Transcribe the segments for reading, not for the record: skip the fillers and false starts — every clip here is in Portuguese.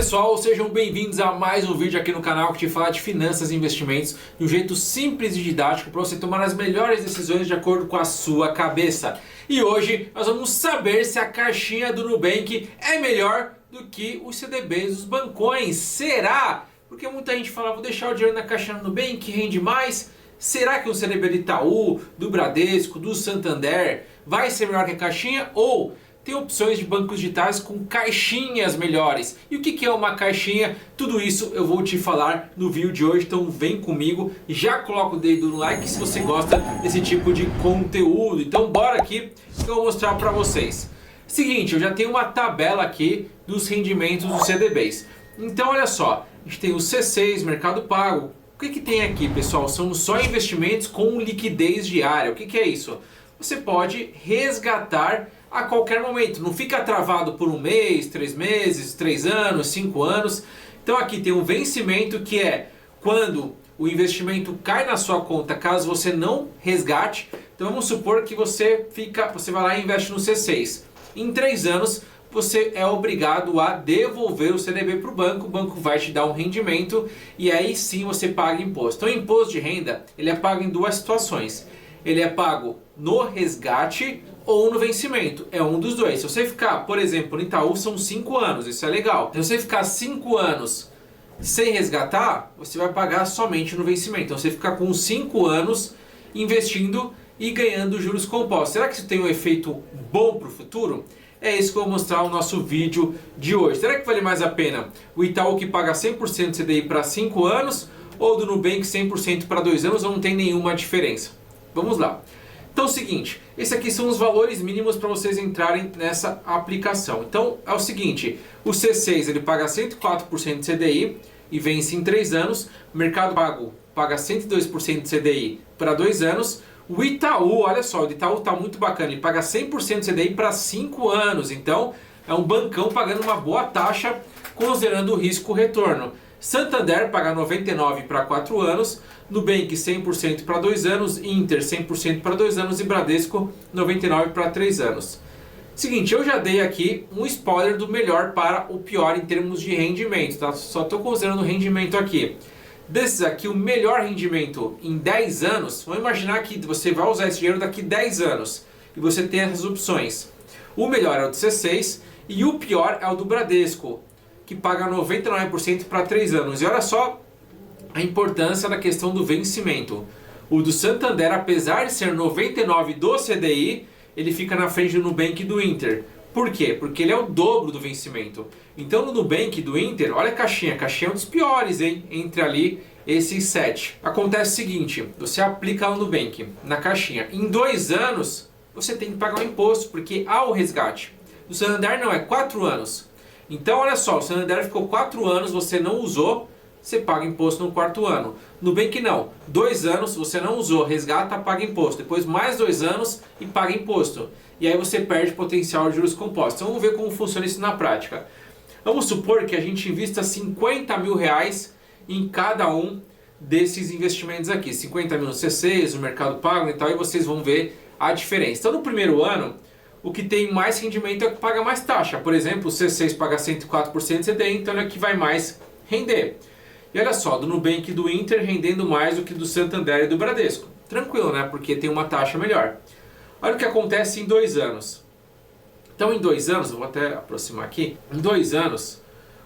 pessoal, sejam bem-vindos a mais um vídeo aqui no canal que te fala de finanças e investimentos de um jeito simples e didático para você tomar as melhores decisões de acordo com a sua cabeça. E hoje nós vamos saber se a caixinha do Nubank é melhor do que os CDBs dos bancões. Será? Porque muita gente fala, vou deixar o dinheiro na caixinha do Nubank, rende mais. Será que um CDB do Itaú, do Bradesco, do Santander vai ser melhor que a caixinha? Ou tem opções de bancos digitais com caixinhas melhores. E o que é uma caixinha? Tudo isso eu vou te falar no vídeo de hoje, então vem comigo. Já coloca o dedo no like se você gosta desse tipo de conteúdo. Então bora aqui que eu vou mostrar para vocês. Seguinte, eu já tenho uma tabela aqui dos rendimentos dos CDBs. Então olha só, a gente tem o C6, Mercado Pago. O que tem aqui, pessoal? São só investimentos com liquidez diária. O que é isso? Você pode resgatar a qualquer momento, não fica travado por um mês, 3 meses, 3 anos, 5 anos. Então aqui tem um vencimento que é quando o investimento cai na sua conta, caso você não resgate. Então vamos supor que você vai lá e investe no C6. Em 3 anos você é obrigado a devolver o CDB para o banco vai te dar um rendimento e aí sim você paga imposto. Então o imposto de renda ele é pago em duas situações. Ele é pago no resgate ou no vencimento. É um dos dois. Se você ficar, por exemplo, no Itaú são 5 anos, isso é legal. Se você ficar 5 anos sem resgatar, você vai pagar somente no vencimento. Então você fica com 5 anos investindo e ganhando juros compostos. Será que isso tem um efeito bom para o futuro? É isso que eu vou mostrar no nosso vídeo de hoje. Será que vale mais a pena o Itaú que paga 100% do CDI para 5 anos ou do Nubank 100% para 2 anos ou não tem nenhuma diferença? Vamos lá. Então é o seguinte, esses aqui são os valores mínimos para vocês entrarem nessa aplicação. Então é o seguinte, o C6 ele paga 104% de CDI e vence em 3 anos. O Mercado Pago paga 102% de CDI para 2 anos. O Itaú, olha só, o Itaú está muito bacana, ele paga 100% de CDI para 5 anos. Então é um bancão pagando uma boa taxa considerando o risco-retorno. Santander paga 99% para 4 anos, Nubank 100% para 2 anos, Inter 100% para 2 anos e Bradesco 99% para 3 anos. Seguinte, eu já dei aqui um spoiler do melhor para o pior em termos de rendimento, tá? Só estou considerando o rendimento aqui. Desses aqui, o melhor rendimento em 10 anos, vamos imaginar que você vai usar esse dinheiro daqui 10 anos e você tem essas opções. O melhor é o do C6 e o pior é o do Bradesco, que paga 99% para 3 anos. E olha só a importância da questão do vencimento. O do Santander, apesar de ser 99% do CDI, ele fica na frente do Nubank e do Inter. Por quê? Porque ele é o dobro do vencimento. Então no Nubank e do Inter, olha a caixinha é um dos piores, hein? Entre ali esses 7. Acontece o seguinte, você aplica o Nubank na caixinha. Em 2 anos, você tem que pagar o imposto, porque há o resgate. No Santander não, é 4 anos. Então olha só, o Santander ficou 4 anos, você não usou, você paga imposto no 4º ano. Nubank não, 2 anos, você não usou, resgata, paga imposto. Depois mais 2 anos e paga imposto. E aí você perde potencial de juros compostos. Então vamos ver como funciona isso na prática. Vamos supor que a gente invista 50 mil reais em cada um desses investimentos aqui. 50 mil no C6, no Mercado Pago e tal, e vocês vão ver a diferença. Então no primeiro ano, o que tem mais rendimento é o que paga mais taxa. Por exemplo, o C6 paga 104% de CDI, então é o que vai mais render. E olha só, do Nubank e do Inter rendendo mais do que do Santander e do Bradesco. Tranquilo, né? Porque tem uma taxa melhor. Olha o que acontece em 2 anos. Então em 2 anos, eu vou até aproximar aqui. Em 2 anos,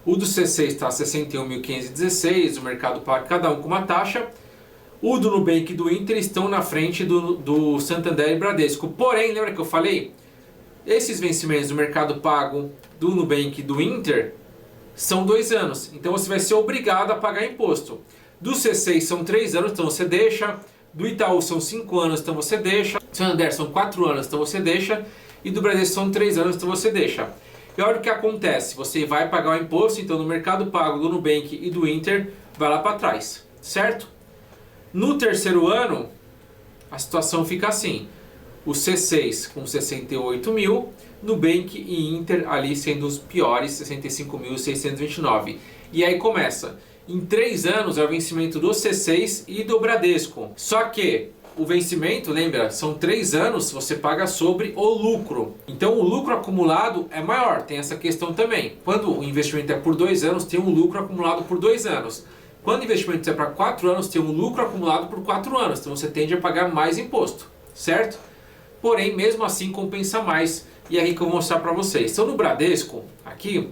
o do C6 está 61.516, o Mercado Pago, cada um com uma taxa. O do Nubank e do Inter estão na frente do Santander e Bradesco. Porém, lembra que eu falei? Esses vencimentos do Mercado Pago, do Nubank e do Inter são 2 anos. Então você vai ser obrigado a pagar imposto. Do C6 são 3 anos, então você deixa. Do Itaú são 5 anos, então você deixa. Do Santander são 4 anos, então você deixa. E do Bradesco são 3 anos, então você deixa. E olha o que acontece. Você vai pagar o imposto, então no Mercado Pago, do Nubank e do Inter, vai lá para trás. Certo? No 3º ano, a situação fica assim. O C6 com 68 mil, Nubank e Inter ali sendo os piores, 65.629. E aí começa. Em 3 anos é o vencimento do C6 e do Bradesco. Só que o vencimento, lembra, são 3 anos, você paga sobre o lucro. Então o lucro acumulado é maior, tem essa questão também. Quando o investimento é por 2 anos, tem um lucro acumulado por 2 anos. Quando o investimento é para 4 anos, tem um lucro acumulado por 4 anos. Então você tende a pagar mais imposto, certo? Porém, mesmo assim compensa mais. E é aí que eu vou mostrar para vocês. Então no Bradesco, aqui,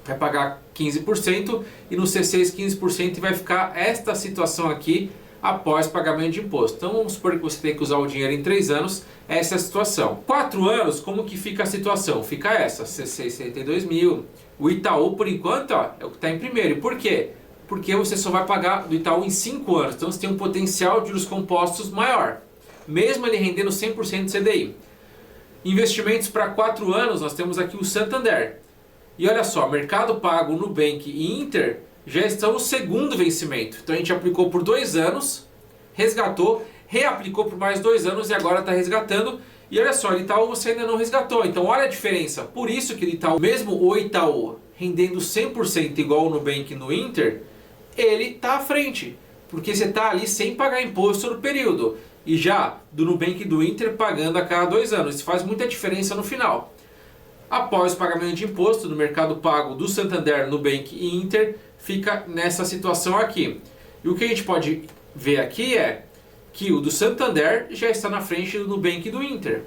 vai pagar 15% e no C6 15% e vai ficar esta situação aqui após pagamento de imposto. Então vamos supor que você tem que usar o dinheiro em 3 anos, essa é a situação. 4 anos, como que fica a situação? Fica essa, C6 72 mil. O Itaú, por enquanto, ó, é o que está em primeiro. E por quê? Porque você só vai pagar do Itaú em 5 anos. Então você tem um potencial de juros compostos maior, mesmo ele rendendo 100% de CDI. Investimentos para 4 anos, nós temos aqui o Santander. E olha só, Mercado Pago, Nubank e Inter já estão no segundo vencimento. Então a gente aplicou por 2 anos, resgatou, reaplicou por mais 2 anos e agora está resgatando. E olha só, o Itaú você ainda não resgatou. Então olha a diferença. Por isso que o Itaú, mesmo o Itaú rendendo 100% igual o Nubank e no Inter, ele está à frente. Porque você está ali sem pagar imposto no período. E já do Nubank e do Inter pagando a cada 2 anos. Isso faz muita diferença no final. Após o pagamento de imposto do Mercado Pago do Santander, Nubank e Inter, fica nessa situação aqui. E o que a gente pode ver aqui é que o do Santander já está na frente do Nubank e do Inter.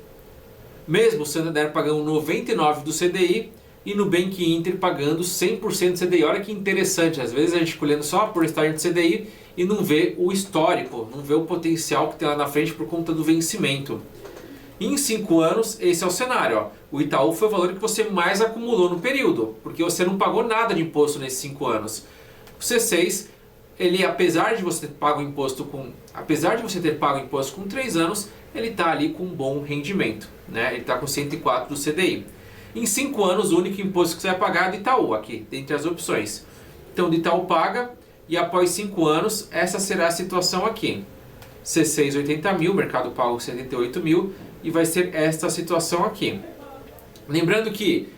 Mesmo o Santander pagando 99% do CDI e Nubank e Inter pagando 100% do CDI. Olha que interessante, às vezes a gente escolhendo só a porcentagem de CDI e não vê o histórico, não vê o potencial que tem lá na frente por conta do vencimento. Em 5 anos, esse é o cenário. Ó. O Itaú foi o valor que você mais acumulou no período, porque você não pagou nada de imposto nesses 5 anos. O C6, ele, apesar de você ter pago imposto com 3 anos, ele está ali com um bom rendimento. Né? Ele está com 104 do CDI. Em 5 anos, o único imposto que você vai pagar é do Itaú, aqui, dentre as opções. Então, do Itaú paga, e após 5 anos, essa será a situação aqui. C6, 80 mil, Mercado Pago, 78 mil, e vai ser esta situação aqui. Lembrando que,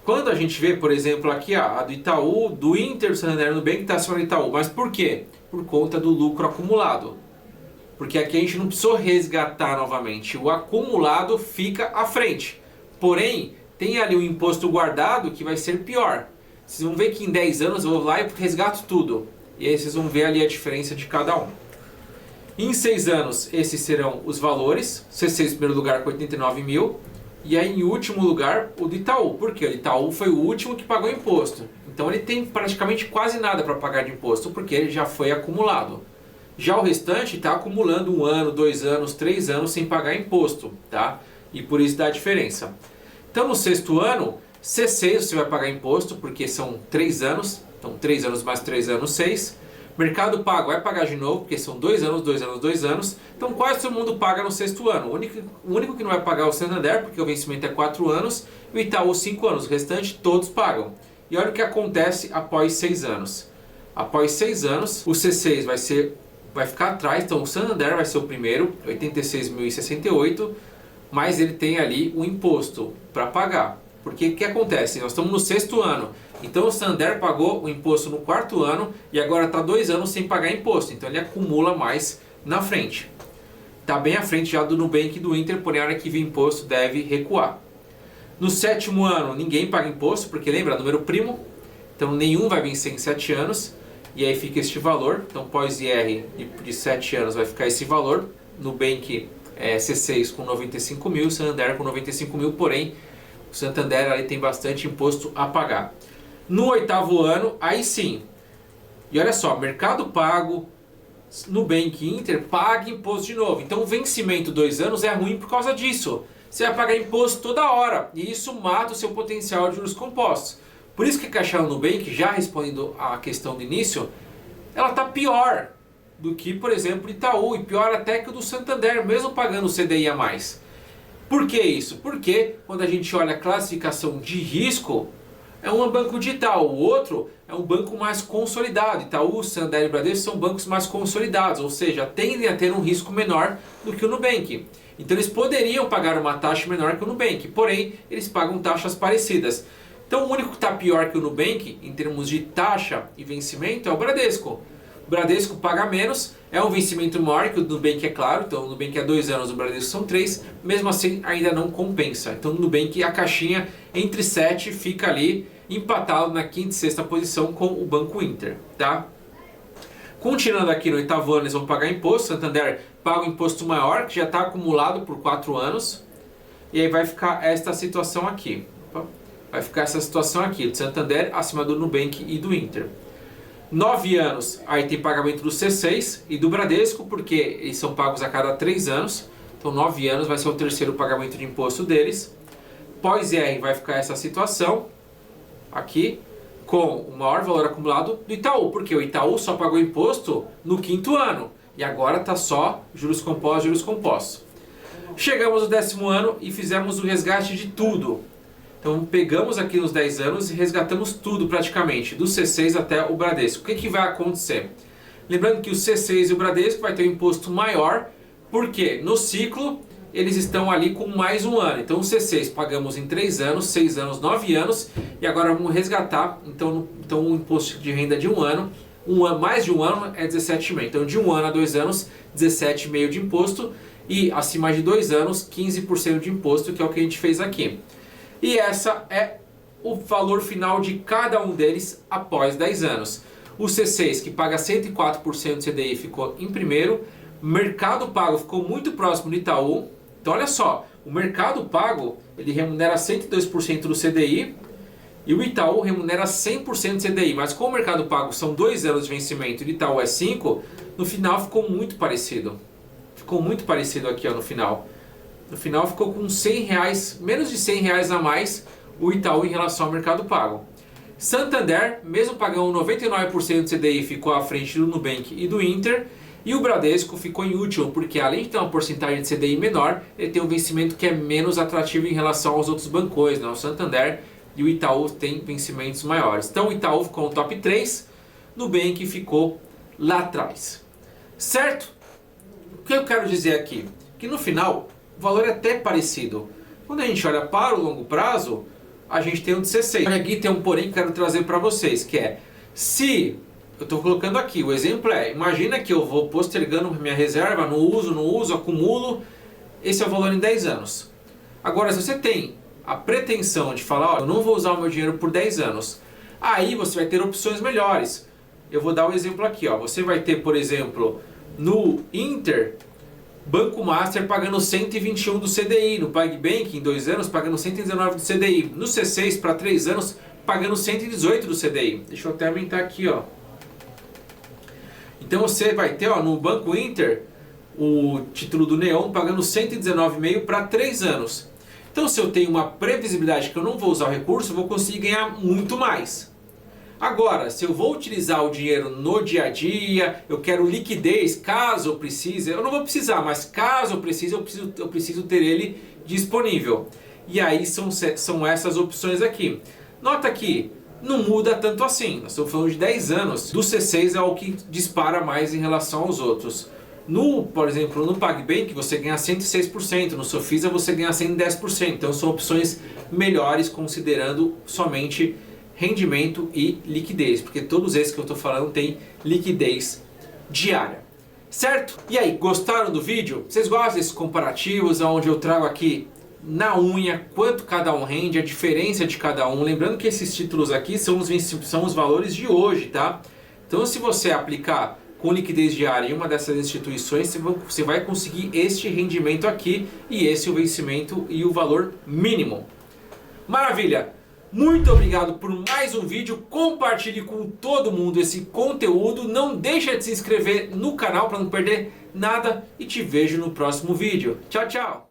quando a gente vê, por exemplo, aqui a do Itaú, do Inter, do Santander, do Nubank, está acima do Itaú. Mas por quê? Por conta do lucro acumulado. Porque aqui a gente não precisou resgatar novamente. O acumulado fica à frente. Porém, tem ali o imposto guardado que vai ser pior. Vocês vão ver que em 10 anos eu vou lá e resgato tudo. E aí vocês vão ver ali a diferença de cada um. Em 6 anos, esses serão os valores. C6 em primeiro lugar com 89 mil. E aí em último lugar, o do Itaú. Por quê? O Itaú foi o último que pagou imposto. Então ele tem praticamente quase nada para pagar de imposto, porque ele já foi acumulado. Já o restante está acumulando 1 ano, 2 anos, 3 anos sem pagar imposto. Tá? E por isso dá a diferença. Então no 6º ano, C6 você vai pagar imposto, porque são 3 anos. Então 3 anos mais 3 anos, 6. Mercado Pago vai pagar de novo, porque são 2 anos, 2 anos, 2 anos. Então quase todo mundo paga no 6º ano. O único que não vai pagar é o Santander, porque o vencimento é 4 anos. E o Itaú 5 anos. O restante todos pagam. E olha o que acontece após 6 anos. Após 6 anos, o C6 vai ficar atrás. Então o Santander vai ser o primeiro, 86.068. Mas ele tem ali o imposto para pagar. Porque o que acontece? Nós estamos no 6º ano. Então o Santander pagou o imposto no 4º ano e agora está 2 anos sem pagar imposto. Então ele acumula mais na frente. Está bem à frente já do Nubank e do Inter, porém a hora que vir imposto deve recuar. No 7º ano ninguém paga imposto, porque lembra, número primo. Então nenhum vai vencer em 7 anos. E aí fica este valor. Então pós-IR de 7 anos vai ficar esse valor. Nubank C6 com 95 mil, Santander com 95 mil, porém o Santander ali tem bastante imposto a pagar. No 8º ano, aí sim. E olha só, Mercado Pago, Nubank e Inter paga imposto de novo. Então o vencimento 2 anos é ruim por causa disso. Você vai pagar imposto toda hora. E isso mata o seu potencial de juros compostos. Por isso que a Caixa Nubank, já respondendo à questão do início, ela está pior do que, por exemplo, Itaú. E pior até que o do Santander, mesmo pagando o CDI a mais. Por que isso? Porque quando a gente olha a classificação de risco, é um banco digital, o outro é um banco mais consolidado. Itaú, Santander e Bradesco são bancos mais consolidados, ou seja, tendem a ter um risco menor do que o Nubank. Então eles poderiam pagar uma taxa menor que o Nubank, porém eles pagam taxas parecidas. Então o único que está pior que o Nubank em termos de taxa e vencimento é o Bradesco. O Bradesco paga menos, é um vencimento maior que o Nubank, é claro. Então o Nubank é 2 anos, o Bradesco são 3. Mesmo assim, ainda não compensa. Então o Nubank, a caixinha entre 7, fica ali empatado na 5ª e 6ª posição com o Banco Inter, tá? Continuando aqui no 8º ano, eles vão pagar imposto. Santander paga um imposto maior, que já está acumulado por 4 anos. E aí vai ficar esta situação aqui. Vai ficar essa situação aqui, do Santander acima do Nubank e do Inter. 9 anos, aí tem pagamento do C6 e do Bradesco, porque eles são pagos a cada 3 anos. Então 9 anos vai ser o 3º pagamento de imposto deles. Pós-IR vai ficar essa situação aqui, com o maior valor acumulado do Itaú, porque o Itaú só pagou imposto no 5º ano, e agora está só juros compostos. Chegamos no 10º ano e fizemos o resgate de tudo. Então pegamos aqui nos 10 anos e resgatamos tudo praticamente, do C6 até o Bradesco. O que vai acontecer? Lembrando que o C6 e o Bradesco vai ter um imposto maior, porque no ciclo eles estão ali com mais um ano. Então o C6 pagamos em 3 anos, 6 anos, 9 anos, e agora vamos resgatar. Então o imposto de renda de um ano, mais de um ano é 17,5. Então de 1 ano a 2 anos, 17,5 de imposto, e acima de 2 anos, 15% de imposto, que é o que a gente fez aqui. E essa é o valor final de cada um deles após 10 anos. O C6, que paga 104% do CDI, ficou em primeiro. Mercado Pago ficou muito próximo do Itaú. Então olha só, o Mercado Pago ele remunera 102% do CDI e o Itaú remunera 100% do CDI. Mas como o Mercado Pago são 2 anos de vencimento e o Itaú é 5, no final ficou muito parecido. Ficou muito parecido aqui, ó, no final. No final ficou com R$100, menos de R$100 a mais o Itaú em relação ao Mercado Pago. Santander, mesmo pagando 99% do CDI, ficou à frente do Nubank e do Inter. E o Bradesco ficou em último, porque além de ter uma porcentagem de CDI menor, ele tem um vencimento que é menos atrativo em relação aos outros bancões, né? O Santander e o Itaú têm vencimentos maiores. Então o Itaú ficou no top 3, Nubank ficou lá atrás. Certo? O que eu quero dizer aqui? Que no final, o valor é até parecido. Quando a gente olha para o longo prazo, a gente tem um de C6. Aqui tem um porém que eu quero trazer para vocês, que é, se... Eu estou colocando aqui, o exemplo é, imagina que eu vou postergando minha reserva, não uso, acumulo, esse é o valor em 10 anos. Agora, se você tem a pretensão de falar, ó, eu não vou usar o meu dinheiro por 10 anos, aí você vai ter opções melhores. Eu vou dar um exemplo aqui, ó. Você vai ter, por exemplo, no Inter, Banco Master pagando 121 do CDI, no PagBank em 2 anos pagando 119 do CDI, no C6 para 3 anos pagando 118 do CDI. Deixa eu até aumentar aqui, ó. Então você vai ter, ó, no Banco Inter o título do Neon pagando 119,5 para 3 anos. Então se eu tenho uma previsibilidade que eu não vou usar o recurso, eu vou conseguir ganhar muito mais. Agora, se eu vou utilizar o dinheiro no dia a dia, eu quero liquidez, caso eu precise, eu não vou precisar, mas caso eu precise, eu preciso ter ele disponível. E aí são essas opções aqui. Nota que não muda tanto assim, nós estamos falando de 10 anos, do C6 é o que dispara mais em relação aos outros. Por exemplo, no PagBank você ganha 106%, no Sofisa você ganha 110%, então são opções melhores considerando somente rendimento e liquidez, porque todos esses que eu estou falando têm liquidez diária. Certo? E aí, gostaram do vídeo? Vocês gostam desses comparativos onde eu trago aqui na unha quanto cada um rende, a diferença de cada um? Lembrando que esses títulos aqui são os valores de hoje, tá? Então se você aplicar com liquidez diária em uma dessas instituições, você vai conseguir este rendimento aqui e esse o vencimento e o valor mínimo. Maravilha! Muito obrigado por mais um vídeo, compartilhe com todo mundo esse conteúdo, não deixa de se inscrever no canal para não perder nada e te vejo no próximo vídeo. Tchau, tchau!